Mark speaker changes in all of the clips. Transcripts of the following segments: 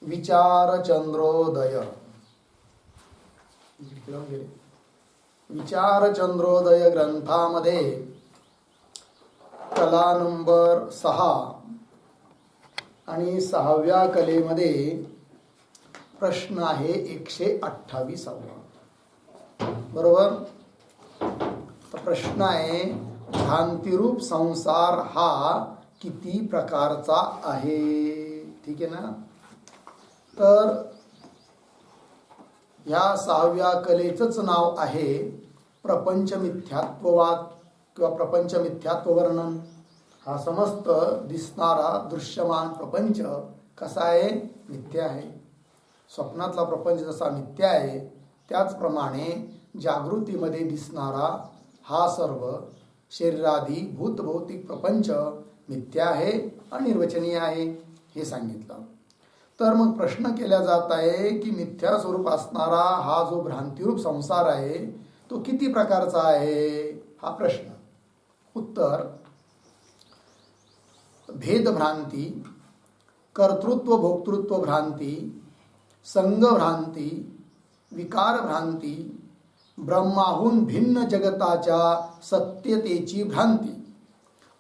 Speaker 1: विचार चंद्रोदय. विचार चंद्रोदय ग्रंथामध्ये कला नंबर 6 आणि 6व्या कलेमध्ये प्रश्न आहे 128वा. बरोबर. तर प्रश्न आहे भ्रांतिरूप संसार हा किती प्रकारचा आहे. ठीक आहे ना. तर ह्या 6व्या कलेचंच नाव आहे प्रपंच मिथ्यात्ववाद किंवा प्रपंच मिथ्यात्व वर्णन. हा समस्त दिसणारा दृश्यमान प्रपंच कसा आहे, मिथ्या आहे. स्वप्नातला प्रपंच जसा मिथ्या आहे त्याचप्रमाणे जागृतीमध्ये दिसणारा हा सर्व शरीरादी भूतभौतिक प्रपंच मिथ्या आहे, अनिर्वचनीय आहे हे सांगितलं. तर मग प्रश्न केला जात आहे की मिथ्या स्वरूप असणारा हा जो भ्रांतिरूप संसार आहे तो किती प्रकारचा आहे हा प्रश्न. उत्तर: भेदभ्रांती, कर्तृत्व भोक्तृत्व भ्रांती, संगभ्रांती, विकार भ्रांती, ब्रह्माहून भिन्न जगताच्या सत्यतेची भ्रांती,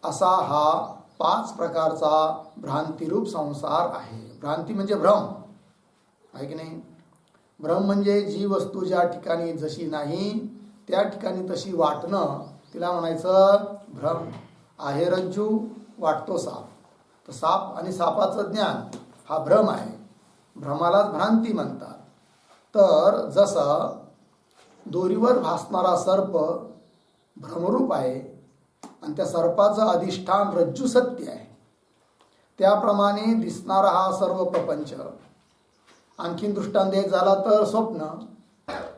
Speaker 1: असा हा 5 प्रकारचा भ्रांतिरूप संसार आहे. भ्रांती म्हणजे भ्रम आहे की नाही. भ्रम म्हणजे जी वस्तू ज्या ठिकाणी जशी नाही त्या ठिकाणी तशी वाटणं, तिला म्हणायचं भ्रम. आहे रज्जू, वाटतो साप. तर साप आणि सापाचं ज्ञान हा भ्रम आहे. भ्रमालाच भ्रांती म्हणतात. तर जसं दोरीवर भासणारा सर्प भ्रमरूप आहे आणि त्या सर्पाचं अधिष्ठान रज्जू सत्य आहे, त्याप्रमाणे दिसणारा हा सर्व प्रपंच. आणखीन दृष्टांत द्यायचा झाला तर स्वप्न.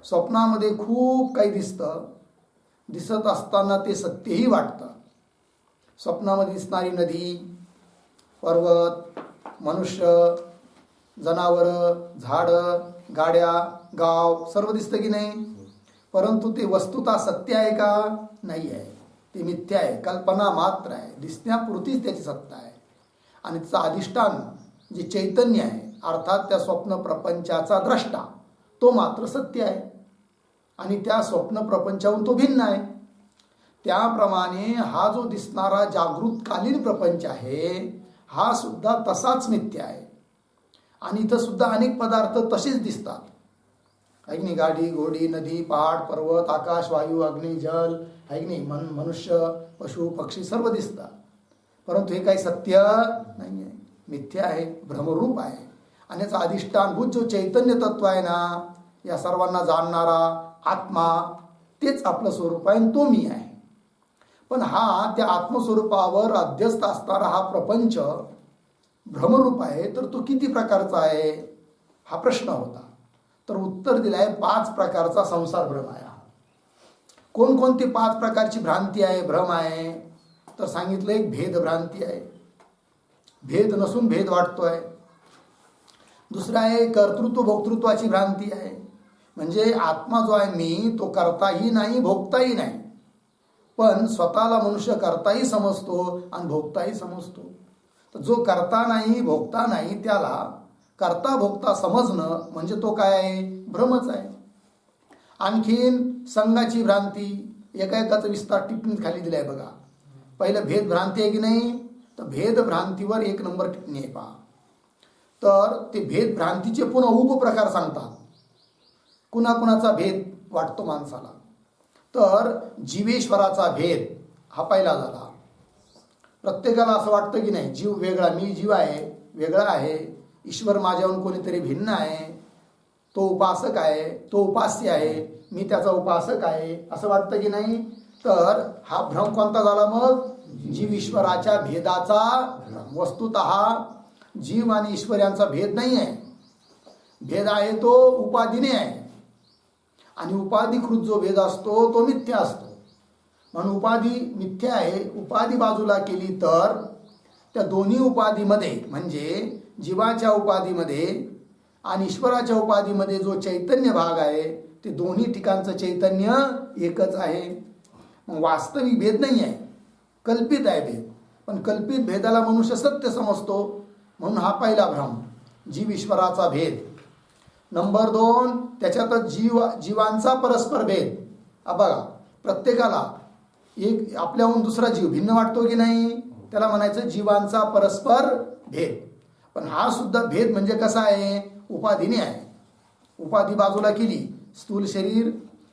Speaker 1: स्वप्नामध्ये खूप काही दिसतं. दिसत असताना ते सत्यही वाटतं. स्वप्नामध्ये दिसणारी नदी, पर्वत, मनुष्य, जनावरं, झाडं, गाड्या, गाव सर्व दिसतं की नाही. परंतु ते वस्तुतः सत्य आहे का, नाही आहे. ते मिथ्या आहे, कल्पना मात्र आहे. दिसण्यापुरतीच त्याची सत्ता आहे. आणि त्याचं अधिष्ठान जे चैतन्य आहे अर्थात त्या स्वप्न प्रपंचाचा द्रष्टा तो मात्र सत्य आहे आणि त्या स्वप्न प्रपंचाहून तो भिन्न आहे. त्याप्रमाणे हा जो दिसणारा जागृतकालीन प्रपंच आहे हा सुद्धा तसाच मिथ्या आहे. आणि इथं सुद्धा अनेक पदार्थ तसेच दिसतात आहे की नाही. गाडी, घोडी, नदी, पहाड, पर्वत, आकाश, वायू, अग्नी, जल आहे की नाही. मनुष्य, पशु, पक्षी सर्व दिसतात. परंतु हे काही सत्य नाही आहे, मिथ्या आहे, भ्रमरूप आहे. आणि याचा अधिष्ठानभूत जो चैतन्य तत्व आहे ना, या सर्वांना जाणणारा आत्मा, तेच आपलं स्वरूप आहे आणि तो मी आहे. पण हा त्या आत्मस्वरूपावर अध्यस्त असणारा हा प्रपंच भ्रमरूप आहे. तर तो किती प्रकारचा आहे हा प्रश्न होता. तर उत्तर दिलं आहे 5 प्रकारचा संसार भ्रम आहे. कोणकोणती 5 प्रकारची भ्रांती आहे, भ्रम आहे. तर सांगितलं एक भेदभ्रांती आहे, भेद नसून भेद वाटतोय. दुसरा आहे कर्तृत्व भोक्तृत्वाची भ्रांती आहे. म्हणजे आत्मा जो आहे मी तो करताही नाही, भोगताही नाही. पण स्वतःला मनुष्य करताही समजतो आणि भोगताही समजतो. तर जो करता नाही, भोगता नाही त्याला करता भोगता समजणं म्हणजे तो काय आहे, भ्रमच आहे. आणखीन संघाची भ्रांती. एकाचं विस्तार टिप्पणीत खाली दिलाय बघा. पहिलं भेद भ्रांती आहे की नाही. तर भेद भ्रांतीवर 1 नंबर टिप्पणी आहे पहा. तर ते भेद भ्रांतीचे पुन्हा उपप्रकार सांगतात. कुणाकुणाचा भेद वाटतो माणसाला. तर जीवेश्वराचा भेद हा पहिला झाला. प्रत्येकाला असं वाटतं की नाही जीव वेगळा, मी जीव आहे, वेगळा आहे, ईश्वर माझ्याहून कोणीतरी भिन्न आहे, तो उपासक आहे, तो उपास्य आहे, मी त्याचा उपासक आहे, असं वाटतं की नाही. तर हा भ्रम कोणता झाला मग, जीव ईश्वराच्या भेदाचा भ्रम. वस्तुतः जीव आणि ईश्वर यांचा भेद नाही आहे. भेद आहे तो उपाधीने आहे आणि उपाधिकृत जो भेद असतो तो मिथ्या असतो. म्हणून उपाधी मिथ्या आहे. उपाधी बाजूला केली तर त्या दोन्ही उपाधीमध्ये म्हणजे जीवाच्या उपाधीमध्ये आणि ईश्वराच्या उपाधीमध्ये जो चैतन्य भाग आहे ते दोन्ही ठिकाणचं चैतन्य एकच आहे. वास्तविक भेद नाही आहे, कल्पित आहे भेद. पण कल्पित भेदाला मनुष्य सत्य समजतो म्हणून हा पहिला भ्रम. जीव ईश्वराचा भेद. नंबर 2 त्याच्यातच जीवांचा परस्पर भेद. बघा, प्रत्येकाला एक आपल्याहून दुसरा जीव भिन्न वाटतो की नाही, त्याला म्हणायचं जीवांचा परस्पर भेद. पण हा सुद्धा भेद म्हणजे कसा आहे, उपाधीने आहे. उपाधी बाजूला केली, स्थूल शरीर,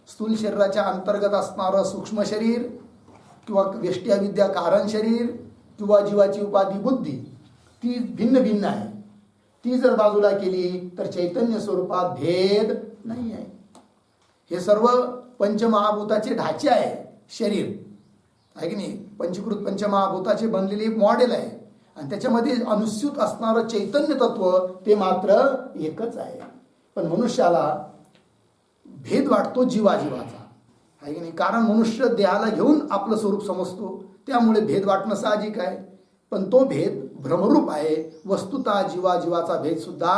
Speaker 1: स्थूल शरीराच्या अंतर्गत असणारं सूक्ष्म शरीर किंवा व्यष्टी अविद्या कारण शरीर किंवा जीवाची उपाधी बुद्धी, ती भिन्न भिन्न आहे. ती जर बाजूला केली तर चैतन्य स्वरूपात भेद नाही आहे. हे सर्व पंचमहाभूताचे ढाचे आहे. शरीर आहे की नाही, पंचीकृत पंचमहाभूताचे बनलेले मॉडेल आहे आणि त्याच्यामध्ये अनुस्यूत असणारं चैतन्य तत्व ते मात्र एकच आहे. पण मनुष्याला भेद वाटतो जीवाजीवाचा, आहे की नाही. कारण मनुष्य देहाला घेऊन आपलं स्वरूप समजतो, त्यामुळे भेद वाटणं साहजिक आहे. पण तो भेद भ्रमरूप आहे, वस्तुतः जीवाजीवाचा भेद सुद्धा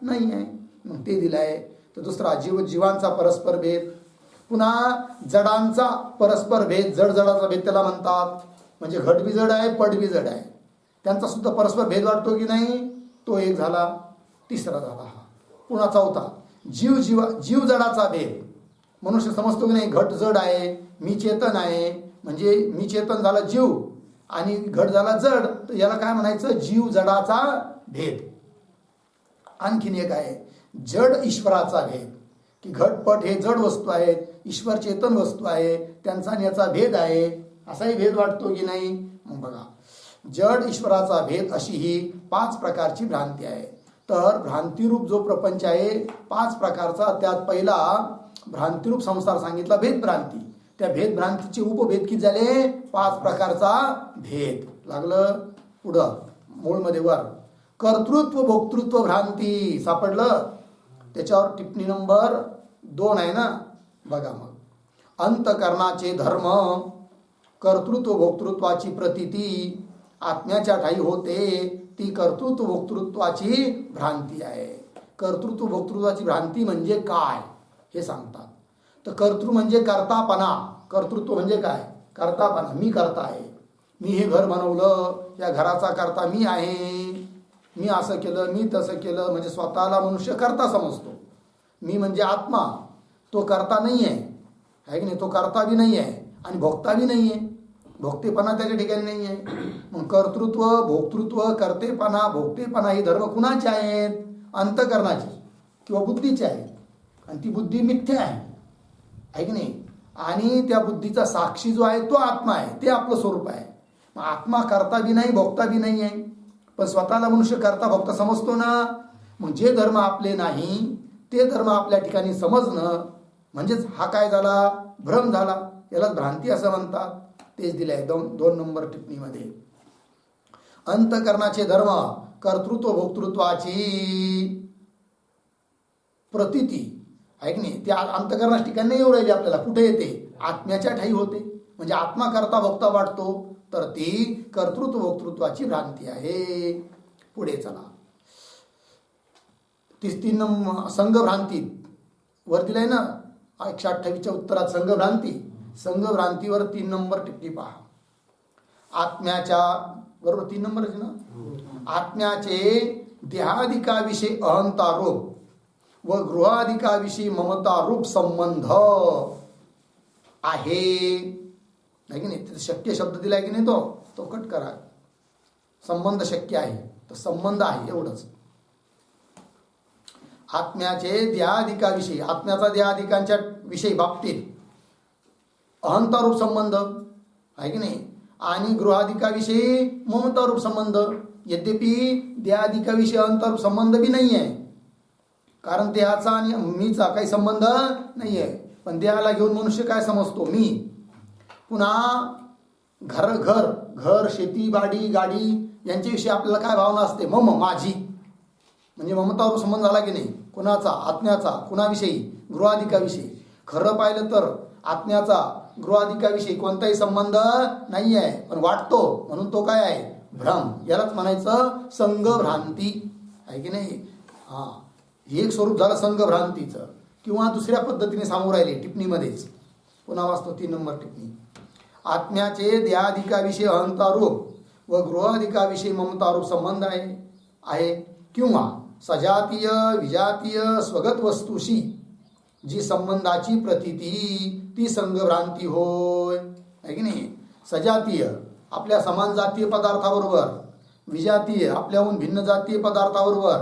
Speaker 1: नाही आहे. मग ते दिलं आहे. तर दुसरा जीवांचा परस्पर भेद. पुन्हा जडांचा परस्पर भेद, जडाचा भेद त्याला म्हणतात. म्हणजे घट बी जड आहे, पट बी जड आहे, त्यांचा सुद्धा परस्पर भेद वाटतो की नाही, तो एक झाला. तिसरा झाला हा. पुन्हा चौथा जीव जडाचा भेद. मनुष्य समजतो की नाही, घट जड आहे, मी चेतन आहे. म्हणजे मी चेतन झाला जीव आणि घट झाला जड, तर याला काय म्हणायचं, जीव जडाचा भेद. आणखीन एक आहे जड ईश्वराचा भेद, की घटपट हे जड वस्तू आहेत, ईश्वर चेतन वस्तू आहे, त्यांचा आणि याचा भेद आहे. असाही भेद वाटतो की नाही. मग बघा, जड ईश्वराचा भेद अशी ही 5 प्रकारची भ्रांती आहे. तर भ्रांतिरूप जो प्रपंच आहे 5 प्रकारचा, त्यात पहिला भ्रांतिरूप संसार सांगितला, भेद भ्रांती. त्या भेद भ्रांतीचे उपभेद किती झाले, 5 प्रकारचा भेद. लागलं पुढं मूळमध्ये वर, कर्तृत्व भोक्तृत्व भ्रांती सापडलं. त्याच्यावर टिप्पणी नंबर 2 आहे ना. बघा मग, अंतकरणाचे धर्म, कर्तृत्व भोक्तृत्वाची प्रतीती आत्म्याच्या ठाई होते, ती कर्तृत्व भोक्तृत्वाची भ्रांती आहे. कर्तृत्व भोक्तृत्वाची भ्रांती म्हणजे काय हे सांगतात. तर कर्तृ म्हणजे कर्तापणा. कर्तृत्व म्हणजे काय, कर्तापणा. मी कर्ता आहे, मी हे घर बनवलं, या घराचा कर्ता मी आहे, मी असं केलं, मी तसं केलं. म्हणजे स्वतःला मनुष्य कर्ता समजतो. मी म्हणजे आत्मा, तो कर्ता नाही आहे की नाही, तो कर्ता बी नाही आहे आणि भोक्ता बी नाही आहे. भोक्तेपणा त्याच्या ठिकाणी नाही आहे. मग कर्तृत्व भोक्तृत्व कर्तेपणा भोक्तेपणा हे धर्म कुणाचे आहेत, अंतकरणाचे किंवा बुद्धीचे आहेत. आणि ती बुद्धी मिथ्या आहे की नाही. आणि त्या बुद्धीचा साक्षी जो आहे तो आत्मा आहे, ते आपलं स्वरूप आहे. मग आत्मा करता बी नाही, भोगता बी नाही आहे, पण स्वतःला मनुष्य करता भोगता समजतो ना. मग जे धर्म आपले नाही ते धर्म आपल्या ठिकाणी समजणं म्हणजेच हा काय झाला, भ्रम झाला. याला भ्रांती असं म्हणतात. तेच दिले आहे 2 नंबर टिप्पणीमध्ये. अंतकरणाचे धर्म कर्तृत्व भोक्तृत्वाची प्रतीती आहे की नाही, त्या अंतकरणाच्या ठिकाणी नाही येऊ राहिली आपल्याला. कुठे येते, आत्म्याच्या ठाई होते. म्हणजे आत्मा करता भोगता वाटतो, तर ती कर्तृत्व भोक्तृत्वाची भ्रांती आहे. पुढे चला, 3 नंबर संघभ्रांती वर दिलाय ना 128च्या उत्तरात. संघभ्रांतीवर 3 नंबर टिप्पणी पहा. आत्म्याच्या बरोबर 3 नंबर आहे ना. आत्म्याचे देहाधिकाविषयी अहंतारूप व गृहाधिकाविषयी ममतारूप संबंध आहे की नाही. शक्य शब्द दिलाय की नाही, तो कट करा. संबंध शक्य आहे, तर संबंध आहे एवढंच. आत्म्याचे देहाधिकाविषयी, आत्म्याचा देहाधिकांच्या विषयी बाबतीत अहंतारूप संबंध आहे की नाही. आणि गृहाधिकाविषयी ममतारूप संबंध. यद्यपि देहाधिकाविषयी अहंतारूप संबंध बी नाही आहे, कारण देहाचा आणि मीचा काही संबंध नाही आहे. पण देहाला घेऊन मनुष्य काय समजतो, मी. पुन्हा घर शेती बाडी गाडी यांच्याविषयी आपल्याला काय भावना असते, माझी. म्हणजे ममतावर संबंध झाला की नाही, कुणाचा, आत्म्याचा. कुणाविषयी, गृहाधिकाविषयी. खरं पाहिलं तर आत्म्याचा गृहाधिकाविषयी कोणताही संबंध नाही आहे, पण वाटतो, म्हणून तो काय आहे, भ्रम. यालाच म्हणायचं संघभ्रांती आहे की नाही. एक स्वरूप झालं संघभ्रांतीचं. किंवा दुसऱ्या पद्धतीने सांगू राहिले टिप्पणीमध्येच. पुन्हा वाचतो 3 नंबर टिप्पणी. आत्म्याचे देहाधिकाविषयी अहंतारूप व गृहाधिकाविषयी ममतारूप संबंध आहे किंवा सजातीय विजातीय स्वगत वस्तूशी जी संबंधाची प्रतीती ती संघभ्रांती होय. आहे की नाही. सजातीय आपल्या समान जातीय पदार्थाबरोबर, विजातीय आपल्याहून भिन्न जातीय पदार्थाबरोबर,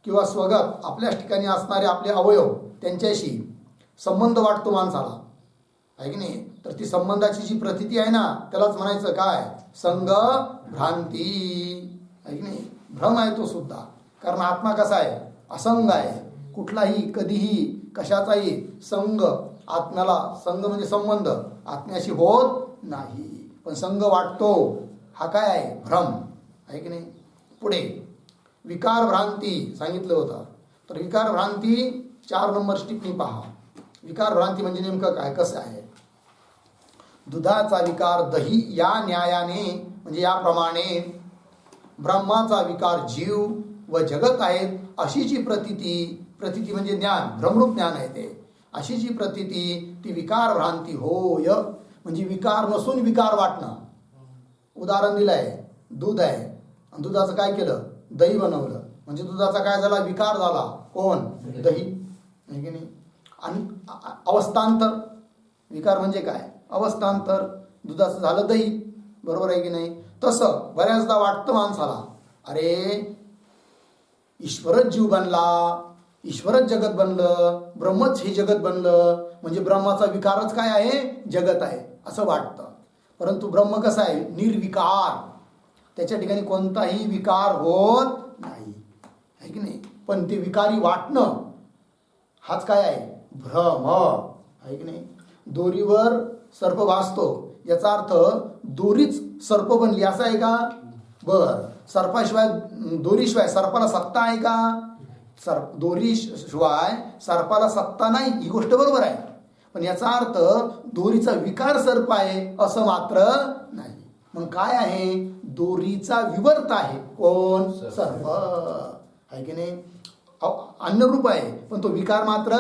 Speaker 1: किंवा स्वगत आपल्याच ठिकाणी असणारे आपले अवयव त्यांच्याशी संबंध वाटतो माणसाला. आहे की नाही. तर ती संबंधाची जी प्रतीती आहे ना त्यालाच म्हणायचं काय, संघ भ्रांती. आहे की नाही. भ्रम आहे तो सुद्धा. कारण आत्मा कसा आहे, असंग आहे. कुठलाही कधीही कशाचाही संघ आत्म्याला, संघ म्हणजे संबंध आत्म्याशी होत नाही, पण संघ वाटतो. हा काय आहे, भ्रम. आहे की नाही. पुढे विकार भ्रांती सांगितलं होतं. तर विकार भ्रांती 4 नंबर टिप्पणी पहा. विकार भ्रांती म्हणजे नेमकं काय, कसं आहे. दुधाचा विकार दही या न्यायाने म्हणजे याप्रमाणे ब्रह्माचा विकार जीव व जगत आहेत अशी जी प्रतीती म्हणजे ज्ञान, भ्रमरूप ज्ञान आहे ते. अशी जी प्रतीती ती विकार भ्रांती होय. म्हणजे विकार नसून विकार वाटणं. उदाहरण दिलं आहे, दूध आहे आणि दुधाचं काय केलं, दही बनवलं. म्हणजे दुधाचा काय झाला, विकार झाला. कोण, दही. आहे की नाही. आणि अवस्थांतर, विकार म्हणजे काय, अवस्थांतर. दुधाचं झालं दही. बरोबर आहे की नाही. तसं बऱ्याचदा वाटतं माणसाला, अरे ईश्वरच जीव बनला, ईश्वरच जगत बनलं, ब्रह्मच हे जगत बनलं, म्हणजे ब्रह्माचा विकारच काय आहे, जगत आहे असं वाटतं. परंतु ब्रह्म कसं आहे, निर्विकार. त्याच्या ठिकाणी कोणताही विकार होत नाही. आहे की नाही. पण ते विकारी वाटणं हाच काय आहे, भ्रम. आहे की नाही. दोरीवर सर्प भासतो याचा अर्थ दोरीच सर्प बनली असं आहे का. बर, सर्पाशिवाय दोरीशिवाय सर्पाला सत्ता आहे का. दोरीशिवाय सर्पाला सत्ता नाही, ही गोष्ट बरोबर आहे. पण याचा अर्थ दोरीचा विकार सर्प आहे असं मात्र नाही. मग काय आहे, दोरीचा विवर्त आहे. कोण, सर्प. आहे की नाही. अन्यरूप आहे पण तो विकार मात्र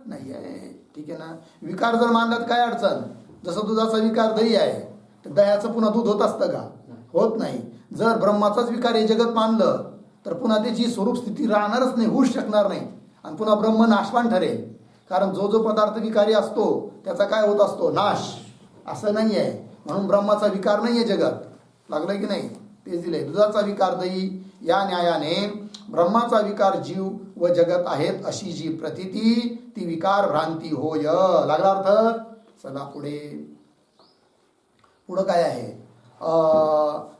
Speaker 1: नाही आहे. ठीक आहे ना. विकार जर मानलात काय अडचण. जसं दुधाचा विकार दही आहे, तर दह्याचं पुन्हा दूध होत असतं का, होत नाही. जर ब्रह्माचाच विकार हे जगत मानलं तर पुन्हा त्याची स्वरूप स्थिती राहणारच नाही, होऊच शकणार नाही. आणि पुन्हा ब्रह्म नाशवान ठरेल. कारण जो जो पदार्थ विकारी असतो त्याचा काय होत असतो, नाश. असं नाही आहे. म्हणून ब्रह्माचा विकार नाही आहे जगत. लागलं की नाही. तेच दिलंय. दुधाचा विकार दही या न्यायाने ब्रह्माचा विकार जीव व जगत आहेत अशी जी प्रतीती ती विकार भ्रांती होय. लागला अर्थ. चला पुढे. पुढं काय आहे,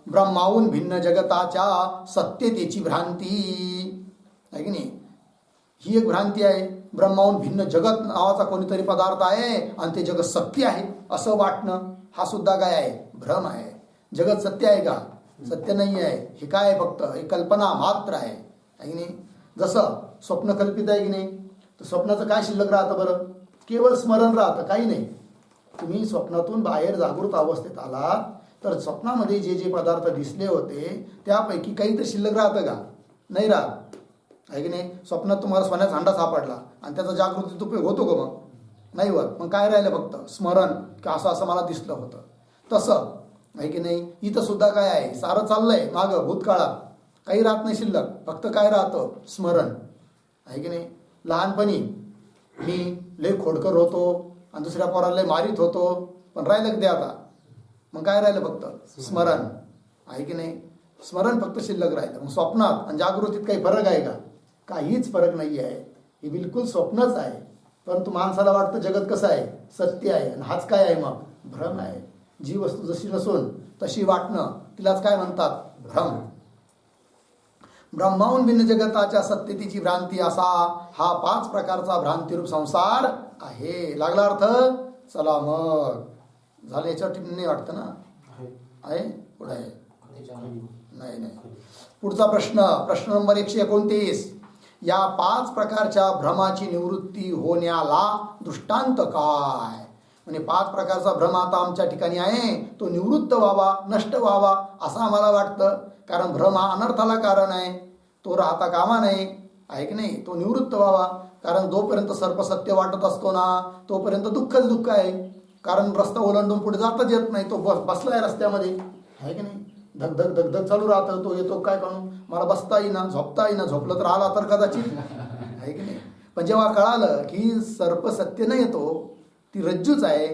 Speaker 1: ब्रह्माहून भिन्न जगताच्या सत्यतेची भ्रांती. आहे की नाही. ही एक भ्रांती आहे. ब्रह्माहून भिन्न जगत नावाचा कोणीतरी पदार्थ आहे आणि ते जगत सत्य आहे असं वाटणं, हा सुद्धा काय आहे, भ्रम आहे. जगत सत्य आहे का, सत्य नाही आहे. हे काय आहे, फक्त एक कल्पना मात्र आहे. आहे की नाही. जसं स्वप्न कल्पित आहे की नाही. तर स्वप्नाचं काय शिल्लक राहतं बरं, केवळ स्मरण राहतं, काही नाही. तुम्ही स्वप्नातून बाहेर जागृत अवस्थेत आलात तर स्वप्नामध्ये जे जे पदार्थ दिसले होते त्यापैकी काही तर शिल्लक राहतं का, नाही राहत. आहे की नाही. स्वप्नात तुम्हाला सोन्याचा हांडा सापडला आणि त्याचा जागृतीत उपयोग होतो का, मग नाही होत. मग काय राहिलं, फक्त स्मरण की असं असं मला दिसलं होतं. तसं आहे की नाही. इथं सुद्धा काय आहे, सारं चाललंय मागं भूतकाळात, काही राहत नाही शिल्लक, फक्त काय राहतं, स्मरण. आहे की नाही. लहानपणी मी लय खोडकर होतो आणि दुसऱ्या पोराला लय मारित होतो, पण राहिलं ते आता. मग काय राहिलं, फक्त स्मरण. आहे की नाही. स्मरण फक्त शिल्लक राहिलं. मग स्वप्नात आणि जागृतीत काही फरक आहे का, काहीच फरक नाही आहे. हे बिलकुल स्वप्नच आहे. परंतु माणसाला वाटतं जगत कसं आहे, सत्य आहे. आणि हाच काय आहे, मग भ्रम आहे. जी वस्तू जशी नसून तशी वाटणं तिलाच काय म्हणतात, भ्रम. ब्रह्माहून भिन्न जगताच्या सत्यतेची भ्रांती असा हा 5 प्रकारचा भ्रांतिरूप संसार आहे. लागला अर्थ. चला मग झालं. याच्यावर टिप्पणी वाटतं ना, आहे पुढे आहे, नाही नाही. पुढचा प्रश्न नंबर 129. या 5 प्रकारच्या भ्रमाची निवृत्ती होण्याला दृष्टांत काय. म्हणजे 5 प्रकारचा भ्रम आता आमच्या ठिकाणी आहे, तो निवृत्त व्हावा, नष्ट व्हावा असं आम्हाला वाटतं. कारण भ्रम हा अनर्थाला कारण आहे, तो राहता कामा नये. आहे की नाही. तो निवृत्त व्हावा. कारण जोपर्यंत सर्प सत्य वाटत असतो ना तोपर्यंत दुःखच दुःख आहे. कारण रस्ता ओलांडून पुढे जाताच येत नाही, तो बसलाय रस्त्यामध्ये. आहे की नाही. धगधग धगधग चालू राहतं, तो येतो काय काढून, मला बसता येईना, झोपता येईना, झोपलं तर आला तर कदाचित, आहे की नाही. पण जेव्हा कळालं की सर्प सत्य नाही येतो, ती रज्जूच आहे,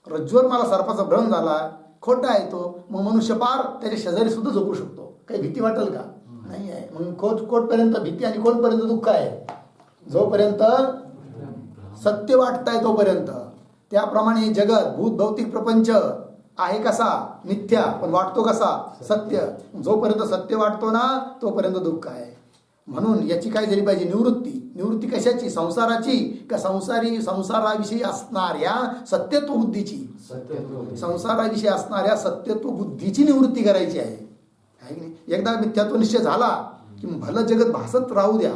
Speaker 1: रज्जूवर मला सर्पाचा भ्रम झाला, खोटा आहे तो, मग मनुष्य पार त्याच्या शेजारी सुद्धा झोपू शकतो. काही भीती वाटेल का? नाही आहे. मग कोटपर्यंत भीती आणि कोटपर्यंत दुःख आहे? जोपर्यंत सत्य वाटताय तोपर्यंत. त्याप्रमाणे जगत भूत भौतिक प्रपंच आहे कसा? मिथ्या, पण वाटतो कसा? सत्य. जोपर्यंत सत्य वाटतो ना तोपर्यंत दुःख आहे. म्हणून याची काय झाली पाहिजे? निवृत्ती. निवृत्ती कशाची? संसाराची का संसाराविषयी असणाऱ्या सत्यत्व बुद्धीची? संसाराविषयी असणाऱ्या सत्यत्व बुद्धीची निवृत्ती करायची आहे की नाही. एकदा मिथ्यात्व निश्चय झाला की भलं जगत भासत राहू द्या,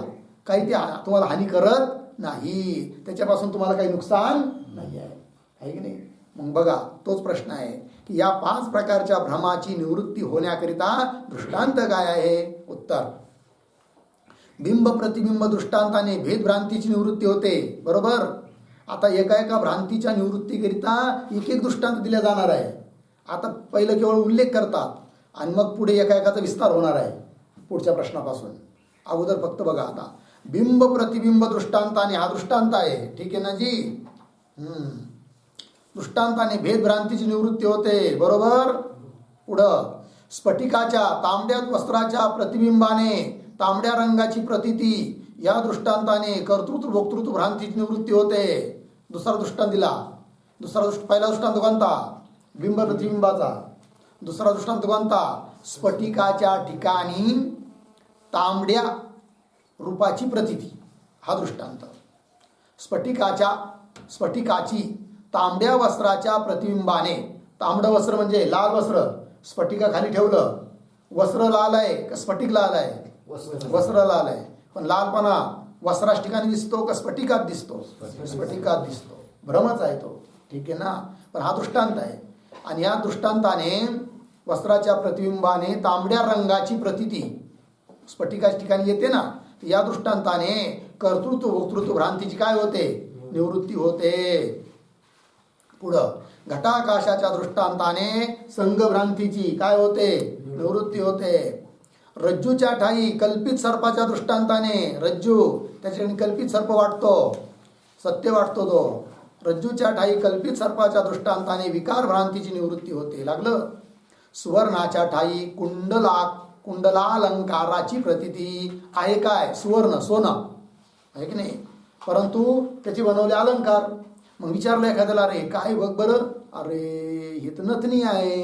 Speaker 1: काही ते तुम्हाला हानी करत नाही, त्याच्यापासून तुम्हाला काही नुकसान नाही आहे की नाही. मग बघा तोच प्रश्न आहे की या 5 प्रकारच्या भ्रमाची निवृत्ती होण्याकरिता दृष्टांत काय आहे? उत्तर, बिंब प्रतिबिंब दृष्टांताने भेदभ्रांतीची निवृत्ती होते. बरोबर. आता एका भ्रांतीच्या निवृत्तीकरिता एक दृष्टांत दिला जाणार आहे. आता पहिलं केवळ उल्लेख करतात आणि मग पुढे एकाचा विस्तार होणार आहे पुढच्या प्रश्नापासून. अगोदर फक्त बघा आता बिंब प्रतिबिंब दृष्टांताने, हा दृष्टांत आहे, ठीक आहे ना जी. दृष्टांताने भेदभ्रांतीची निवृत्ती होते. बरोबर. पुढं स्फटिकाच्या तांबड्या वस्त्राच्या प्रतिबिंबाने तांबड्या रंगाची प्रतीती, या दृष्टांताने कर्तृत्व भोक्तृत्व भ्रांतीची निवृत्ती होते. दुसरा दृष्टांत दिला. पहिला दृष्टांत कोणता? बिंब प्रतिबिंबाचा. दुसरा दृष्टांत कोणता? स्फटिकाच्या ठिकाणी तांबड्या रूपाची प्रतीती, हा दृष्टांत. स्फटिकाची तांबड्या वस्त्राच्या प्रतिबिंबाने, तांबडं वस्त्र म्हणजे लाल वस्त्र, स्फटिका खाली ठेवलं, वस्त्र लाल आहे का स्फटिक लाल आहे? वस्त्र लाल आहे, पण लालपणा वस्त्राच्या ठिकाणी दिसतो का स्फटिकात दिसतो? स्फटिकात दिसतो. भ्रमच आहे तो, ठीक आहे ना. पण हा दृष्टांत आहे आणि या दृष्टांताने वस्त्राच्या प्रतिबिंबाने तांबड्या रंगाची प्रतीती स्फटिकाच्या ठिकाणी येते ना, या दृष्टांताने कर्तृत्व भोक्तृत्व भ्रांतीची काय होते? निवृत्ती होते. पुढं घटाकाशाच्या दृष्टांताने संघभ्रांतीची काय होते? निवृत्ती होते. रज्जूच्या ठाई कल्पित सर्पाच्या दृष्टांताने, रज्जू त्याच्या कल्पित सर्प वाटतो, सत्य वाटतो तो, रज्जूच्या ठाई कल्पित सर्पाच्या दृष्टांताने विकार भ्रांतीची निवृत्ती होते. लागलं. सुवर्णाच्या ठाई कुंडलालंकाराची प्रतीती आहे. काय? सुवर्ण, सोनं आहे की नाही, परंतु त्याची बनवले अलंकार. मग विचारलं एखाद्याला, अरे काय बघ बरं, अरे हे तर नथनी आहे,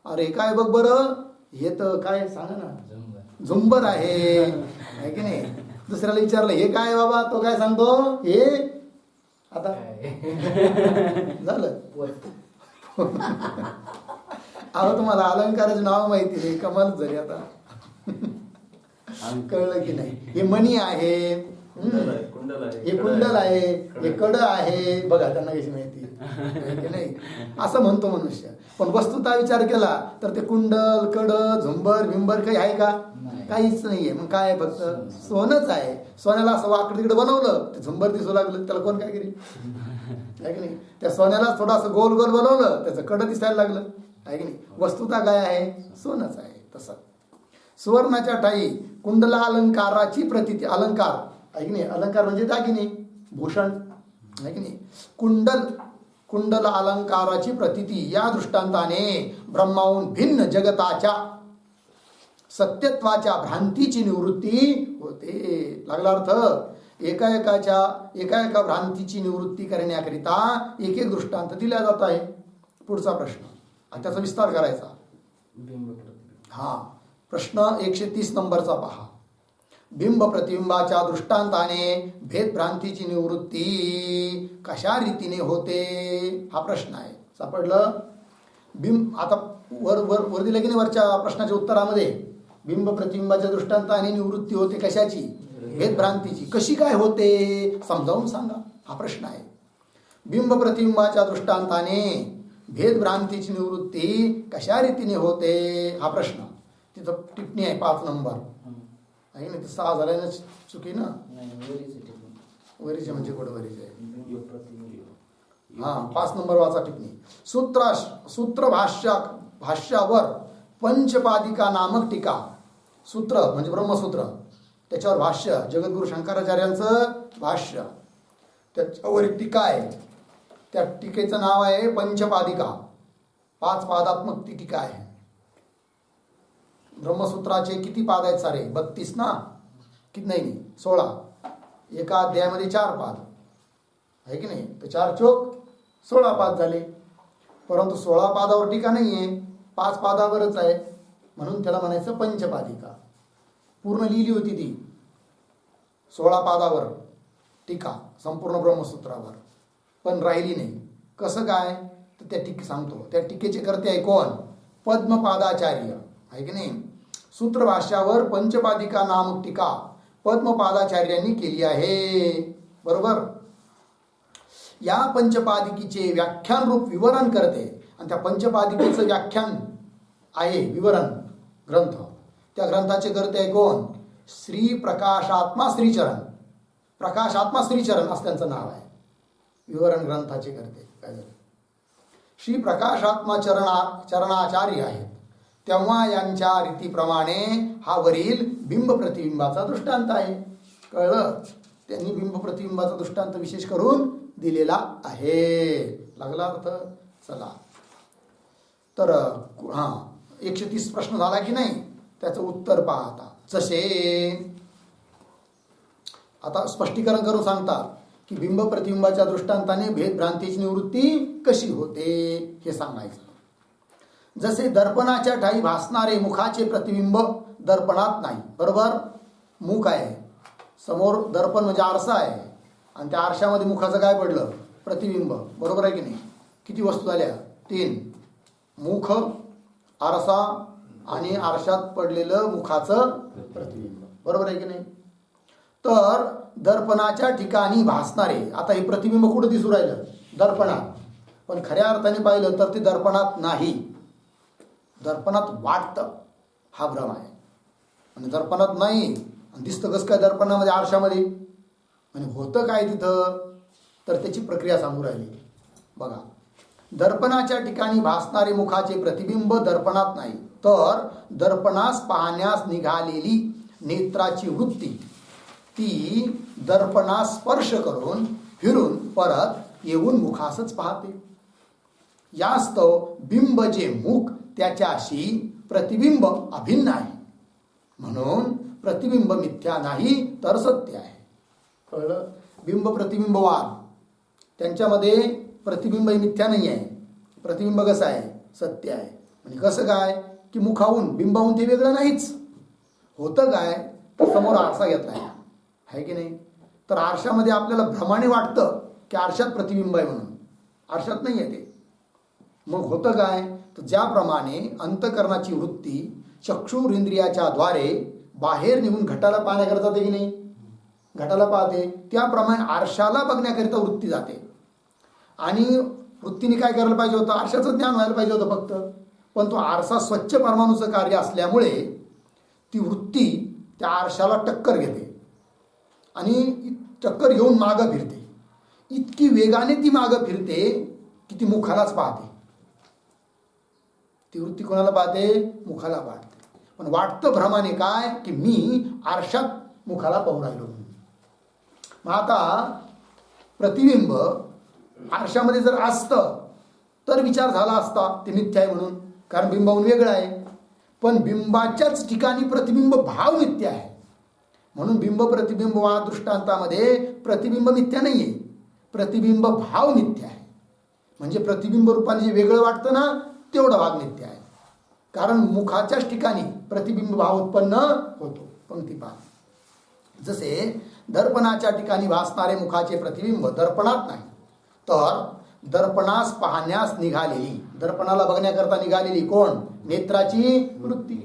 Speaker 1: अरे काय बघ बरं, हे तर काय सांगा ना, झुंबर आहे की नाही. दुसऱ्याला विचारलं हे काय बाबा, तो काय सांगतो, हे आता झालं. अहो तुम्हाला अलंकाराचं नाव माहिती नाही, कमालच झाली आता. कळलं की नाही. हे मणी आहे, हे कुंडल आहे, हे कड आहे, बघा त्यांना कशी माहिती की नाही. असं म्हणतो मनुष्य, पण वस्तुता विचार केला तर ते कुंडल कड झुंबर भिंबर काही आहे का? काहीच नाहीये. मग काय? फक्त सोनच आहे. सोन्याला असं वाकड तिकडे बनवलं, ते झुंबर दिसू लागलं, त्याला कोण काय करेल? आहे की नाही. त्या सोन्याला थोडंसं गोल गोल बनवलं, त्याचं कड दिसायला लागलं, आहे की नाही. वस्तुता काय आहे? सोनच आहे. तसं सुवर्णाच्या ठाई कुंडला अलंकाराची प्रतीती, अलंकार आहे की नाही. अलंकार म्हणजे दागिने, भूषण आहे की नाही. कुंडल अलंकाराची प्रतीती या दृष्टांताने ब्रह्माहून भिन्न जगताच्या सत्यत्वाच्या भ्रांतीची निवृत्ती होते. लागला अर्थ. एका भ्रांतीची निवृत्ती करण्याकरिता एक दृष्टांत दिला जात आहे. पुढचा प्रश्न आणि त्याचा विस्तार करायचा. हा प्रश्न 130 नंबरचा पहा. बिंब प्रतिबिंबाच्या दृष्टांताने भेदभ्रांतीची निवृत्ती कशा रीतीने होते, हा प्रश्न आहे. सापडलं. बिंब आता वर दिलं की नाही, वरच्या प्रश्नाच्या उत्तरामध्ये बिंब प्रतिबिंबाच्या दृष्टांताने निवृत्ती होते कशाची? भेदभ्रांतीची. कशी काय होते समजावून सांगा, हा प्रश्न आहे. बिंब प्रतिबिंबाच्या दृष्टांताने भेदभ्रांतीची निवृत्ती कशा रीतीने होते, हा प्रश्न. तिथं टिप्पणी आहे 5 नंबर आहे ना. 6 झाल्यानं चुकी ना, वरीचे म्हणजे कुठं वरीचे आहे. हा 5 नंबर वाचा टिप्पणी. सूत्र भाष्यावर पंचपादिका नामक टीका, सूत्र म्हणजे ब्रह्मसूत्र, त्याच्यावर भाष्य, जगद्गुरु शंकराचार्यांचं भाष्य, त्याच्यावर एक टीका आहे. त्या टीकेचं नाव आहे पंचपादिका. 5 पादात्मक ती टीका आहे. ब्रह्मसूत्राचे किती पाद आहेत सारे? 32 ना? किती? नाही 16. एका अध्यायामध्ये 4 पाद आहे की नाही? तर 4 चोक 16 पाद झाले. परंतु 16 पादावर टीका नाही आहे, 5 पादावरच आहे, म्हणून त्याला म्हणायचं पंचपादिका. पूर्ण लिहिली होती ती 16 पादावर टीका संपूर्ण ब्रह्मसूत्रावर, पण राहिली नाही. कसं काय? तर त्या टीक सांगतो. त्या टीकेचे करते आहे कोण? पद्मपादाचार्य आहे की नाही? सूत्रभाष्यावर पंचपादिका नामक टीका पद्मपादाचार्यांनी केली आहे. बरोबर? या पंचपादिकीचे व्याख्यान रूप विवरण करते, आणि त्या पंचपादिकेचं व्याख्यान आहे विवरण ग्रंथ. त्या ग्रंथाचे करते आहे कोण? श्री प्रकाशात्मा श्रीचरण. प्रकाशात्मा श्रीचरण असं त्यांचं नाव आहे. विवरण ग्रंथाचे करते काय झालं? श्री प्रकाशात्मा चरणाचार्य आहेत. तेव्हा यांच्या रीतीप्रमाणे हा वरील बिंब प्रतिबिंबाचा दृष्टांत आहे. कळलं? त्यांनी बिंब प्रतिबिंबाचा दृष्टांत विशेष करून दिलेला आहे. लागला अर्थ? चला, तर 130 प्रश्न झाला की नाही? त्याचं उत्तर पहा आता. जसे आता स्पष्टीकरण करून सांगतात की बिंब प्रतिबिंबाच्या दृष्टांताने भेद भ्रांतीची निवृत्ती कशी होते हे सांगायचं. जसे दर्पणाच्या ठाई भासणारे मुखाचे प्रतिबिंब दर्पणात नाही. बरोबर? मुख आहे समोर, दर्पण म्हणजे आरसा आहे, आणि त्या आरशामध्ये मुखाचं काय पडलं? प्रतिबिंब. बरोबर आहे की नाही? किती वस्तू झाल्या? 3. मुख, आरसा आणि आरशात पडलेलं मुखाचं प्रतिबिंब. बरोबर आहे की नाही? तर दर्पणाच्या ठिकाणी भासणारे, आता हे प्रतिबिंब कुठं दिसू राहिलं? दर्पणात. पण खऱ्या अर्थाने पाहिलं तर ते दर्पणात नाही, दर्पणात वाटतं. हा भ्रम आहे. आणि दर्पणात नाही, दिसतं कसं काय दर्पणामध्ये, आरशामध्ये? आणि होतं काय तिथं? तर त्याची प्रक्रिया सांगू राहिली. बघा, दर्पणाच्या ठिकाणी भासणारे मुखाचे प्रतिबिंब दर्पणात नाही, तर दर्पणास पाहण्यास निघालेली नेत्राची वृत्ती ती दर्पणास स्पर्श करून फिरून परत येऊन मुखासच पाहते. यास्तव बिंब जे मुख त्याच्याशी प्रतिबिंब अभिन्न आहे, म्हणून प्रतिबिंब मिथ्या नाही तर सत्य आहे. कळलं? बिंब प्रतिबिंब वाद, त्यांच्यामध्ये प्रतिबिंब मिथ्या नाही आहे, प्रतिबिंब कसं आहे? सत्य आहे. म्हणजे कसं काय? की मुखाहून बिंबाहून ते वेगळं नाहीच. होतं काय? तर समोर आरसा घेतला आहे की नाही? तर आरशामध्ये आपल्याला भ्रमाने वाटतं की आरशात प्रतिबिंब आहे म्हणून, आरशात नाही आहे ते. मग होतं काय? तर ज्याप्रमाणे अंतकरणाची वृत्ती चक्षुर इंद्रियाच्या द्वारे बाहेर निघून घटाला पाहण्याकरता जाते की नाही? घटाला पाहते, त्याप्रमाणे आरशाला बघण्याकरिता वृत्ती जाते. आणि वृत्तीने काय करायला पाहिजे होतं? आरशाचं ज्ञान व्हायला पाहिजे होतं फक्त. पण तो आरसा स्वच्छ परमाणूचं कार्य असल्यामुळे ती वृत्ती त्या आरशाला टक्कर घेते आणि टक्कर घेऊन मागं फिरते. इतकी वेगाने ती मागं फिरते की ती मुखालाच पाहते. ती वृत्ती कोणाला पाहते? मुखाला पाहते. पण वाटतं भ्रमाने काय? की मी आरशात मुखाला पाहून राहिलो. मग आता प्रतिबिंब आरशामध्ये जर असतं तर विचार झाला असता ते मिथ्या आहे म्हणून, कारण बिंबाहून वेगळं आहे. पण बिंबाच्याच ठिकाणी प्रतिबिंब भाव मिथ्या आहे, म्हणून बिंब प्रतिबिंब वाद दृष्टांतामध्ये प्रतिबिंब मिथ्या नाही आहे, प्रतिबिंब भाव मिथ्या आहे. म्हणजे प्रतिबिंब रूपाने जे वेगळं वाटतं ना, तेवढा भाग मिथ्या आहे. कारण मुखाच्याच ठिकाणी प्रतिबिंब भाव उत्पन्न होतो. पंक्ती पहा. जसे दर्पणाच्या ठिकाणी भासणारे मुखाचे प्रतिबिंब दर्पणात नाही, तर दर्पणास पाहण्यास निघालेली, दर्पणाला बघण्याकरता निघालेली कोण? नेत्राची वृत्ती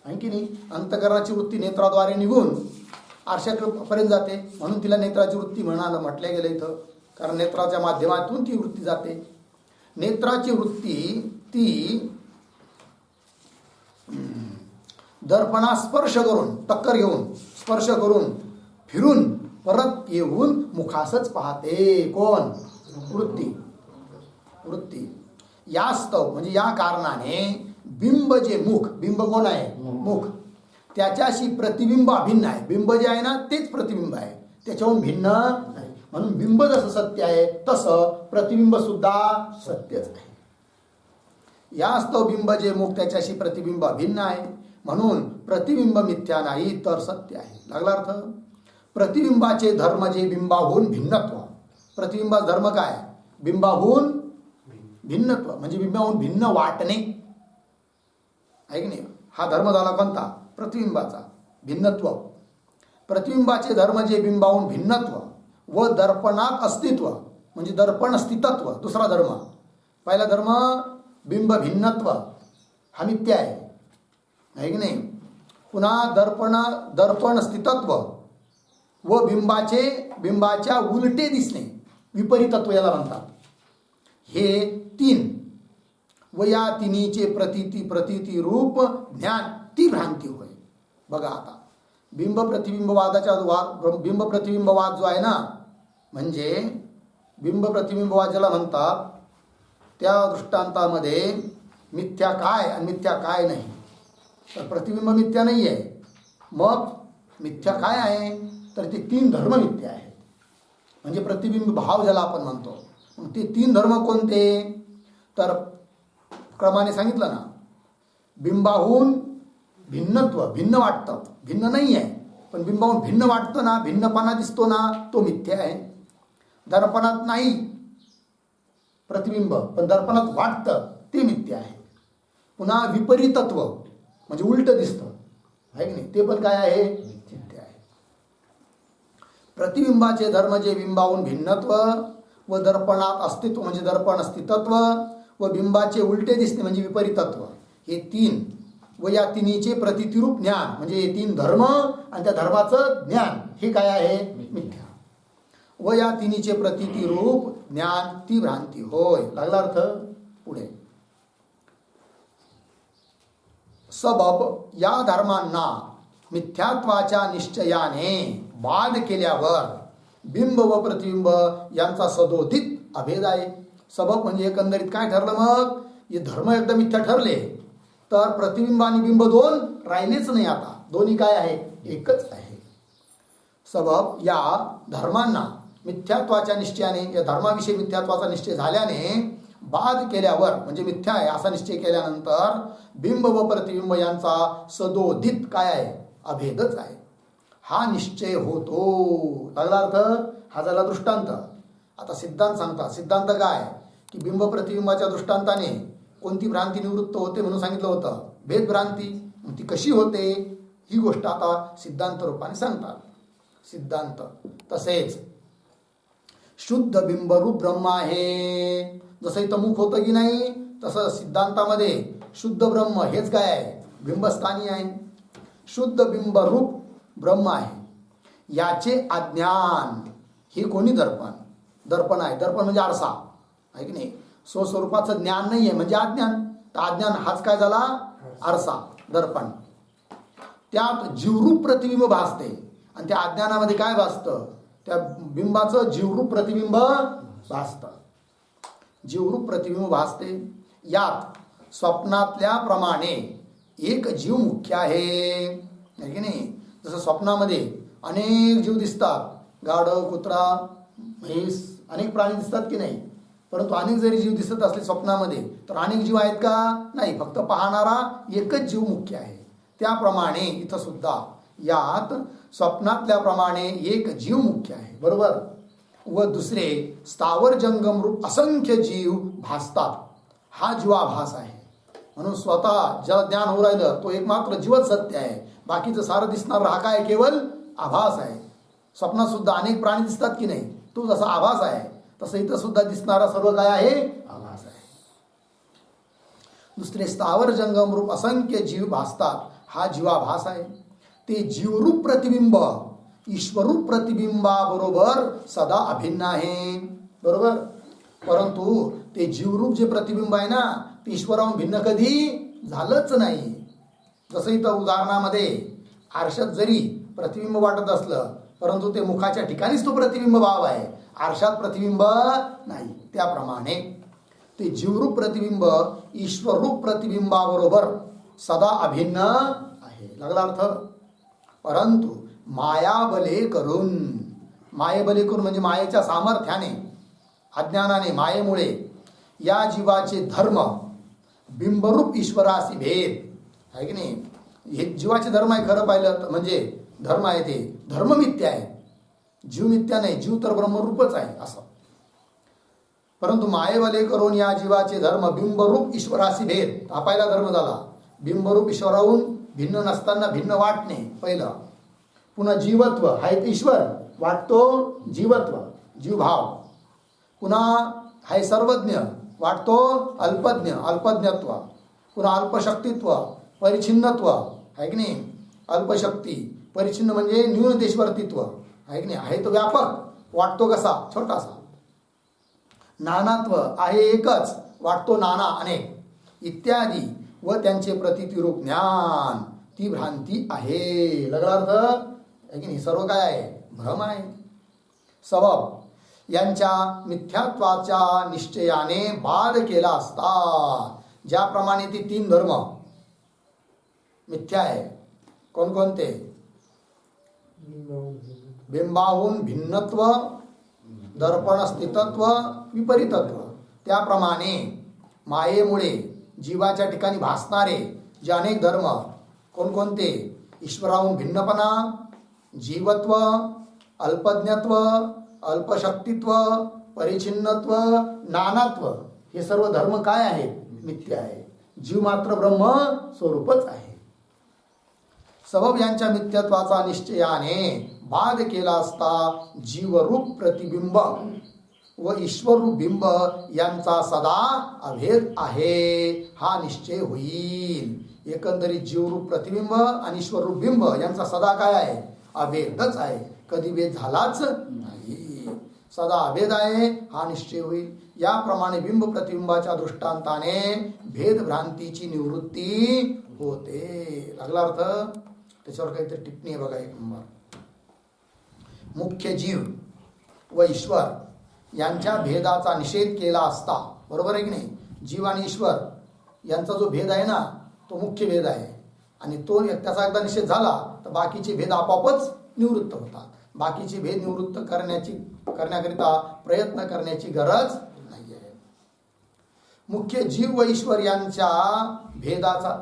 Speaker 1: आहे की नाही? अंतकरणाची वृत्ती नेत्राद्वारे निघून आरशापर्यंत जाते, म्हणून तिला नेत्राची वृत्ती म्हटलं गेलं इथं, कारण नेत्राच्या माध्यमातून ती वृत्ती जाते. नेत्राची वृत्ती ती दर्पणास स्पर्श करून, टक्कर घेऊन, स्पर्श करून फिरून परत येऊन मुखासच पाहते. कोण? वृत्ती. वृत्ती. यास्तव म्हणजे या कारणाने बिंब जे मुख, बिंब कोण आहे? मुख. त्याच्याशी प्रतिबिंब अभिन्न आहे. बिंब जे आहे ना तेच प्रतिबिंब आहे, त्याच्याहून भिन्न नाही. म्हणून बिंब जसं सत्य आहे तसं प्रतिबिंब सुद्धा सत्यच आहे. यास्तव बिंब जे मुख त्याच्याशी प्रतिबिंब अभिन्न आहे, म्हणून प्रतिबिंब मिथ्या नाही तर सत्य आहे. लागला अर्थ? प्रतिबिंबाचे धर्म जे बिंबाहून भिन्नत्व. प्रतिबिंबाचा धर्म काय? बिंबाहून भिन्नत्व, म्हणजे बिंबाहून भिन्न वाटणे आहे की नाही. हा धर्म झाला कोणता? प्रतिबिंबाचा भिन्नत्व. प्रतिबिंबाचे धर्म जे बिंबाहून भिन्नत्व व दर्पणात अस्तित्व, म्हणजे दर्पण स्थितत्व दुसरा धर्म. पहिला धर्म बिंब भिन्नत्व, हा मिथ्या आहे की नाही. पुन्हा दर्पण स्थितत्व व बिंबाच्या उलटे दिसणे, विपरीतत्व याला म्हणतात. हे तीन व या तिन्हीचे प्रतीती रूप ज्ञान ती भ्रांती होय. बघा आता बिंब प्रतिबिंबवाद जो आहे ना, म्हणजे बिंब प्रतिबिंबवाद ज्याला म्हणतात, त्या दृष्टांतामध्ये मिथ्या काय आणि मिथ्या काय नाही. तर प्रतिबिंब मिथ्या नाही आहे, मग मिथ्या काय आहे? तर ते तीन धर्म मिथ्या आहेत. म्हणजे प्रतिबिंब भाव ज्याला आपण म्हणतो. मग ते तीन धर्म कोणते? तर क्रमाने सांगितलं ना, बिंबाहून भिन्नत्व, भिन्न वाटतं, भिन्न नाही आहे पण बिंबाहून भिन्न वाटतं ना, भिन्नपणा दिसतो ना, तो मिथ्या आहे. दर्पणात नाही प्रतिबिंब पण दर्पणात वाटतं, ते मिथ्या आहे. पुन्हा विपरीतत्व म्हणजे उलट दिसतं आहे की नाही, ते पण काय आहे? मिथ्या आहे. प्रतिबिंबाचे धर्म जे बिंबाहून भिन्नत्व व दर्पणात अस्तित्व म्हणजे दर्पण अस्तित्व व बिंबाचे उलटे दिसणे म्हणजे विपरीतत्व, हे तीन व या तिन्हीचे प्रतितिरूप ज्ञान म्हणजे हे तीन धर्म आणि त्या धर्माचं ज्ञान, हे काय आहे? मिथ्या. व या तिन्हीचे प्रतितिरूप ज्ञान ती भ्रांती होय. लागला अर्थ? पुढे सबब या धर्मांना मिथ्यात्वाच्या निश्चयाने बाध केल्यावर बिंब व प्रतिबिंब यांचा सदोदित अभेद आहे. सबब म्हणजे एकंदरीत काय ठरलं? मग हे धर्म एकदा मिथ्या ठरले तर प्रतिबिंब आणि बिंब दोन राहिलेच नाही. आता दोन्ही काय आहे? एकच आहे. सबब या धर्मांना मिथ्यात्वाच्या निश्चयाने, या धर्माविषयी मिथ्यात्वाचा निश्चय झाल्याने बाध केल्यावर म्हणजे मिथ्या आहे असा निश्चय केल्यानंतर बिंब व प्रतिबिंब यांचा सदोदित काय आहे? अभेदच आहे. हा निश्चय होतो. लागला अर्थ? हा झाला दृष्टांत. आता सिद्धांत सांगतात. सिद्धांत काय? की बिंब प्रतिबिंबाच्या दृष्टांताने कोणती भ्रांती निवृत्त होते म्हणून सांगितलं होतं, भेद भ्रांती. ती कशी होते ही गोष्ट आता सिद्धांत रूपाने सांगतात. सिद्धांत तसेच शुद्ध बिंबरूप ब्रह्म आहे. जसं इथं मुख होतं की नाही, तसं सिद्धांतामध्ये शुद्ध ब्रह्म हेच काय आहे? बिंबस्थानी आहे. शुद्ध बिंबरूप ब्रह्म आहे. याचे अज्ञान हे कोणी? दर्पण आहे. दर्पण म्हणजे आरसा आहे की नाही. स्वस्वरूपाचं ज्ञान नाही आहे म्हणजे अज्ञान. तर अज्ञान हाच काय झाला? आरसा, दर्पण. त्यात जीवरूप प्रतिबिंब भासते आणि त्या अज्ञानामध्ये काय भासतं? त्या बिंबाचं जीवरूप प्रतिबिंब भासतं. जीवरूप प्रतिबिंब भासते. यात स्वप्नातल्या प्रमाणे एक जीव मुख्य आहे की नाही. जसं स्वप्नामध्ये अनेक जीव दिसतात, गाढव, कुत्रा, म्हैस, अनेक प्राणी दिसतात की नाही. परंतु अनेक जरी जीव दिसत असले स्वप्नामध्ये तर अनेक जीव आहेत का? नाही. फक्त पाहणारा एकच जीव मुख्य आहे. त्याप्रमाणे इथं सुद्धा यात स्वप्नातल्याप्रमाणे एक जीव मुख्य आहे. बरोबर. व दुसरे स्थावर जंगम रूप असंख्य जीव भासतात. हा जीवाभास आहे. म्हणून स्वतः ज्याला ज्ञान होऊ राहिलं तो एकमात्र जीवच सत्य आहे. बाकीचं सारं दिसणार हा काय? केवळ आभास आहे. स्वप्नात सुद्धा अनेक प्राणी दिसतात की नाही, तो जसा आभास आहे तसं इथं सुद्धा दिसणारा सर्व काय आहे? आभास आहे. दुसरे स्थावर जंगम रूप असंख्य जीव भासतात. हा जीवाभास आहे. ते जीवरूप प्रतिबिंब ईश्वरूप प्रतिबिंबाबरोबर सदा अभिन्न आहे. बरोबर. परंतु ते जीवरूप जे प्रतिबिंब आहे ना, ते ईश्वराहून भिन्न कधी झालंच नाही. जसं इथं उदाहरणामध्ये आरशात जरी प्रतिबिंब वाटत असलं परंतु ते मुखाच्या ठिकाणीच तो प्रतिबिंब भाव आहे, आरशात प्रतिबिंब नाही. त्याप्रमाणे ते जीवरूप प्रतिबिंब ईश्वररूप प्रतिबिंबाबरोबर सदा अभिन्न आहे. लागला अर्थ. परंतु मायाबले करून, मायेबले करून म्हणजे मायेच्या सामर्थ्याने, अज्ञानाने, मायेमुळे या जीवाचे धर्म बिंबरूप ईश्वराशी भेद आहे की नाही. हे जीवाचे धर्म आहे खरं पाहिलं तर, म्हणजे धर्म आहे ते धर्म मिथ्या आहे. जीव मिथ्या नाही, जीव तर ब्रह्मरूपच आहे असं. परंतु मायेबले करून या जीवाचे धर्म बिंबरूप ईश्वराशी भेद, हा पहिला धर्म झाला. बिंबरूप ईश्वराहून भिन्न नसताना भिन्न वाटणे पहिलं. पुन्हा जीवत्व, हाय ईश्वर वाटतो जीवत्व, जीवभाव. पुन्हा हाय सर्वज्ञ वाटतो अल्पज्ञ, अल्पज्ञत्व. पुन्हा अल्पशक्तित्व, परिच्छिन्नत्व आहे की नाही. अल्पशक्ती, परिच्छिन्न म्हणजे न्यूनतेश्वर्तित्व आहे की नाही. आहे तो व्यापक, वाटतो कसा छोटासा. नानात्व, आहे एकच, वाटतो नाना अनेक इत्यादी. व त्यांचे प्रतितिरूप ज्ञान, ती भ्रांती आहे. लागला अर्थ आहे की नाही. सर्व काय आहे, भ्रम आहे. सबब यांच्या मिथ्यात्वाच्या निश्चयाने बाद केला असता, ज्याप्रमाणे ते तीन धर्म मिथ्या आहे. कोणकोणते? बिंबाहून भिन्नत्व, दर्पण स्थितत्व, विपरीतत्व. त्याप्रमाणे मायेमुळे जीवाच्या ठिकाणी भासणारे जे अनेक धर्म कोणकोणते? ईश्वराहून भिन्नपणा, जीवत्व, अल्पज्ञत्व, अल्पशक्तित्व, परिच्छिन्नत्व, नानात्व, हे सर्व धर्म काय आहेत? मिथ्या आहे. जीव मात्र ब्रह्म स्वरूपच आहे. सबब यांच्या मिथ्यत्वाचा निश्चयाने बाद केला असता जीवरूप प्रतिबिंब व ईश्वररूप बिंब यांचा सदा अभेद आहे, हा निश्चय होईल. एकंदरीत जीवरूप प्रतिबिंब आणि ईश्वररूप बिंब यांचा सदा काय आहे? अभेदच आहे. कधी भेद झालाच नाही, सदा अभेद आहे, हा निश्चय होईल. याप्रमाणे बिंब प्रतिबिंबाच्या दृष्टांताने भेद भ्रांतीची निवृत्ती होते. लागला अर्थ. त्याच्यावर काहीतरी टिप्पणी आहे बघा, एक नंबर. मुख्य जीव व ईश्वर यांच्या भेदाचा निषेध केला असता, बरोबर आहे की नाही. जीव आणि ईश्वर यांचा जो भेद आहे ना, तो मुख्य भेद आहे. आणि तो त्याचा एकदा निषेध झाला तर बाकीचे भेद आपोआपच निवृत्त होतात. बाकीचे भेद निवृत्त करण्याकरिता प्रयत्न करण्याची गरज नाही आहे. मुख्य जीव व ईश्वर यांच्या भेदाचा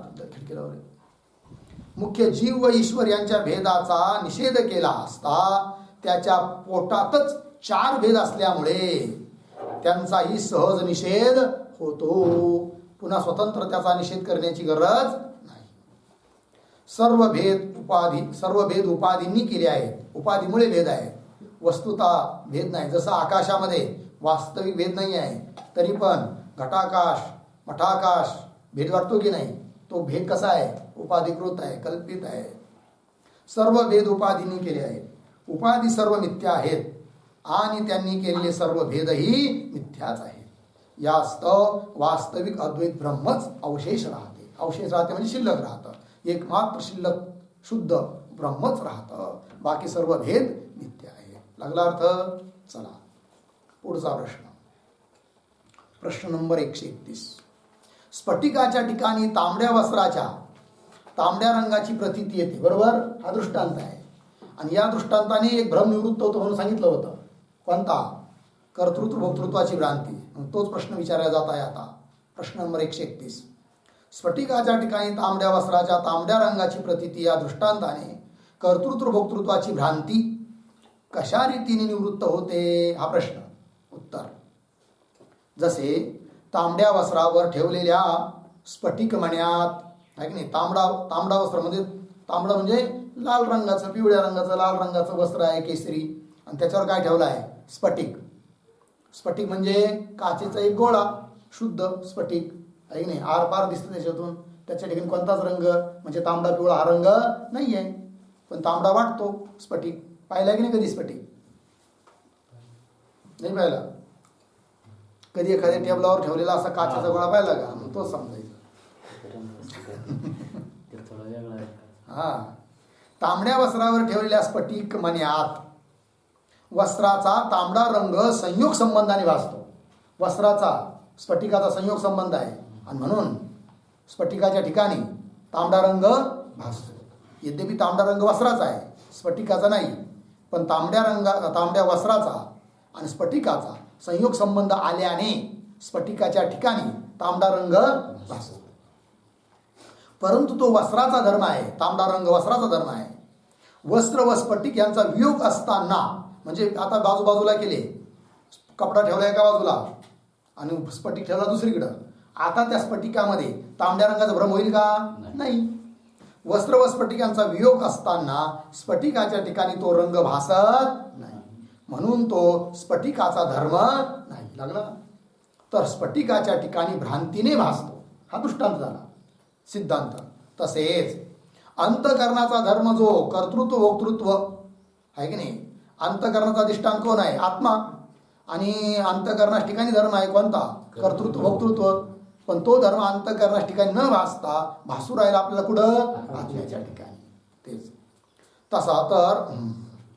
Speaker 1: मुख्य जीव व ईश्वर यांच्या भेदाचा निषेध केला असता त्याच्या पोटातच चार भेद असल्यामुळे त्यांचाही सहज निषेध होतो. पुन्हा स्वतंत्र त्याचा निषेध करण्याची गरज नाही. सर्व भेद उपाधींनी केले आहेत. उपाधीमुळे भेद आहेत, वस्तुता भेद नाही. जसं आकाशामध्ये वास्तविक भेद नाही आहे, तरी पण घटाकाश मठाकाश भेद वाटतो की नाही. तो भेद कसा आहे? उपाधिकृत आहे, कल्पित आहे. सर्व भेद उपाधींनी केले आहेत. उपाधी सर्व मिथ्या आहेत आणि त्यांनी केलेले सर्व भेदही मिथ्याच आहेत. यास्तव वास्तविक अद्वैत ब्रह्मच अवशेष राहते. अवशेष राहते म्हणजे शिल्लक राहतं. एकमात्र शिल्लक शुद्ध ब्रह्मच राहतं. बाकी सर्व भेद मिथ्या आहे. लागला अर्थ. चला पुढचा प्रश्न. प्रश्न नंबर 131. स्फटिकाच्या ठिकाणी तांबड्या वस्त्राच्या तांबड्या रंगाची प्रतीती येते, बरोबर. हा दृष्टांत आहे. आणि या दृष्टांताने एक भ्रम निवृत्त होतो म्हणून सांगितलं होतं. कोणता? कर्तृत्व भोक्तृत्वाची भ्रांती. तोच प्रश्न विचारला जात आहे आता. प्रश्न नंबर 131. स्फटिकाच्या ठिकाणी तांबड्या वस्त्राच्या तांबड्या रंगाची प्रतीती या दृष्टांताने कर्तृत्व भोक्तृत्वाची भ्रांती कशा रीतीने निवृत्त होते? हा प्रश्न. उत्तर. जसे तांबड्या वस्त्रावर ठेवलेल्या स्फटिक मण्यात आहे की नाही. तांबडा वस्त्र म्हणजे तांबडा म्हणजे लाल रंगाचं, पिवळ्या रंगाचं, लाल रंगाचं वस्त्र आहे, केसरी. आणि त्याच्यावर काय ठेवलं आहे? स्फटिक. स्फटिक म्हणजे काचेचा एक गोळा, शुद्ध स्फटिक आहे की नाही. आरपार दिसतं त्याच्यातून. त्याच्या ठिकाणी कोणताच रंग म्हणजे तांबडा पिवळा हा रंग नाही आहे, पण तांबडा वाटतो स्फटिक. पाहिला की नाही कधी स्फटिक? नाही पाहिला. कधी एखाद्या टेबलावर ठेवलेला असा काचेचा गोळा पाहिला का? मग तोच समजायचा. हा. तांबड्या वस्त्रावर ठेवलेल्या स्फटिक मण्यात वस्त्राचा तांबडा रंग संयोग संबंधाने भासतो. वस्त्राचा स्फटिकाचा संयोग संबंध आहे आणि म्हणून स्फटिकाच्या ठिकाणी तांबडा रंग भासतो. यद्यपि तांबडा रंग वस्त्राचा आहे, स्फटिकाचा नाही, पण तांबड्या वस्त्राचा आणि स्फटिकाचा संयोग संबंध आल्याने स्फटिकाच्या ठिकाणी तांबडा रंग भासतो. परंतु तो वस्त्राचा धर्म आहे, तांबडा रंग वस्त्राचा धर्म आहे. वस्त्र व स्फटिक यांचा वियोग असताना, म्हणजे आता बाजूबाजूला केले, कपडा ठेवला एका बाजूला आणि स्फटिक ठेवला दुसरीकडं, आता त्या स्फटिकामध्ये तांबड्या रंगाचा भ्रम होईल का? नाही. वस्त्र व स्फटिकांचा वियोग असताना स्फटिकाच्या ठिकाणी तो रंग भासत नाही, म्हणून तो स्फटिकाचा धर्म नाही. लागला? तर स्फटिकाच्या ठिकाणी भ्रांतीने भासतो, हा दृष्टांत झाला, सिद्धांत. तसेच अंतकरणाचा धर्म जो कर्तृत्व भोक्तृत्व आहे की नाही, अंतकरणाचा अधिष्ठान कोण आहे? आत्मा. आणि अंतकरणाच्या ठिकाणी धर्म आहे कोणता? कर्तृत्व भोक्तृत्व. पण तो धर्म अंतकरणाच्या ठिकाणी न भासता भासू राहिला आपल्याला कुठं? आत्म्याच्या ठिकाणी. तेच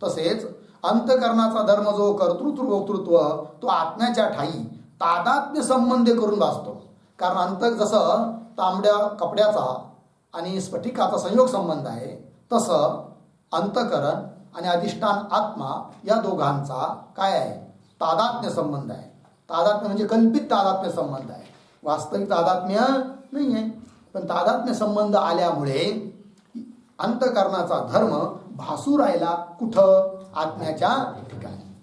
Speaker 1: तसेच अंतकरणाचा धर्म जो कर्तृत्व भोक्तृत्व तो आत्म्याच्या ठाई तादात्म्य संबंध करून भासतो. कारण जसं तांबड्या कपड्याचा आणि स्फटिकाचा संयोग संबंध आहे, तसं अंतकरण आणि अधिष्ठान आत्मा या दोघांचा काय आहे? तादात्म्य संबंध आहे. तादात्म्य म्हणजे कल्पित तादात्म्य संबंध आहे, वास्तविक तादात्म्य नाही आहे. पण तादात्म्य संबंध आल्यामुळे अंतकरणाचा धर्म भासू राहिला कुठं? आत्म्याच्या ठिकाणी.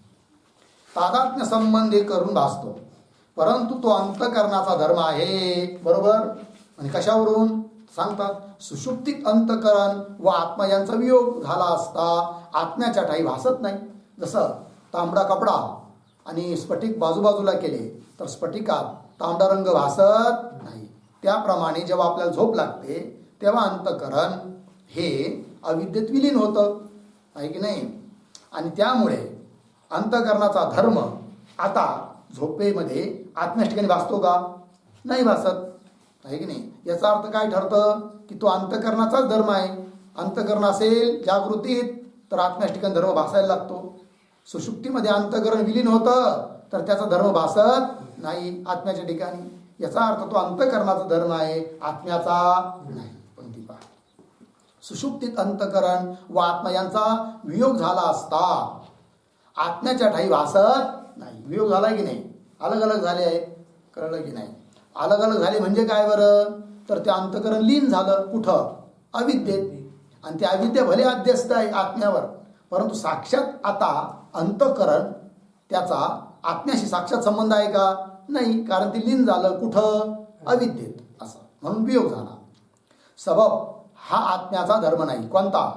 Speaker 1: तादात्म्य संबंधी करून भासतो, परंतु तो अंतकरणाचा धर्म आहे. बरोबर? आणि कशावरून सांगतात? सुषुप्तिक अंतकरण व आत्मा यांचा वियोग झाला असता आत्म्याच्या ठाई भासत नाही. जसं तांबडा कपडा आणि स्फटिक बाजूबाजूला केले तर स्फटिकात तांबडा रंग भासत नाही. त्याप्रमाणे जेव्हा आपल्याला झोप लागते तेव्हा अंतकरण हे अविद्येत विलीन होतं, आहे की नाही? आणि त्यामुळे अंतकरणाचा धर्म आता झोपेमध्ये आत्म्याच्या ठिकाणी भासतो का? नाही भासत, आहे की नाही? याचा अर्थ काय ठरतं? की तो अंतकरणाचाच धर्म आहे. अंतकरण असेल जागृतीत तर आत्म्याच्या ठिकाणी धर्म भासायला लागतो. सुषुप्तीमध्ये अंतकरण विलीन होतं तर त्याचा धर्म भासत नाही आत्म्याच्या ठिकाणी. याचा अर्थ तो अंतकरणाचा धर्म आहे, आत्म्याचा नाही. पण ती पहा, सुषुप्तीत अंतकरण व आत्मा यांचा वियोग झाला असता आत्म्याच्या ठाई भासत नाही. वियोग झाला की नाही? अलग अलग झाले आहेत, कळलं की नाही? अलग अलग झाले म्हणजे काय बरं? तर ते अंतकरण लीन झालं कुठं? अविद्येत. आणि ते अविद्या भले अध्यस्त आहे आत्म्यावर, परंतु साक्षात आता अंतकरण त्याचा आत्म्याशी साक्षात संबंध आहे का? नाही, कारण ते लीन झालं कुठं? अविद्येत. असं म्हणून वियोग झाला. सबब हा आत्म्याचा धर्म नाही. कोणता?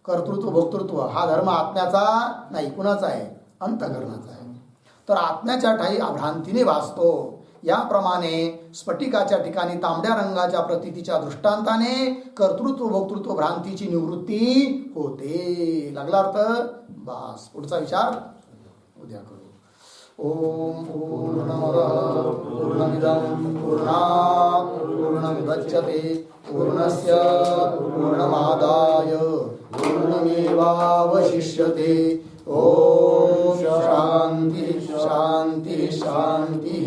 Speaker 1: कर्तृत्व भोक्तृत्व हा धर्म आत्म्याचा नाही. कुणाचा आहे? अंतकरणाचा आहे. तर आत्म्याच्या ठाई भ्रांतीने भासतो. याप्रमाणे स्फटिकाच्या ठिकाणी तांबड्या रंगाच्या प्रतीतीच्या दृष्टांताने कर्तृत्व भोक्तृत्व भ्रांतीची निवृत्ती होते. लागला अर्थ? बस, पुढचा विचार उद्या करू. ओम पूर्णमदः पूर्णमिदं पूर्णात् पूर्णमुदच्यते पूर्णस्य पूर्णमादाय पूर्णमेवावशिष्यते. ओम शांति शांति शांति.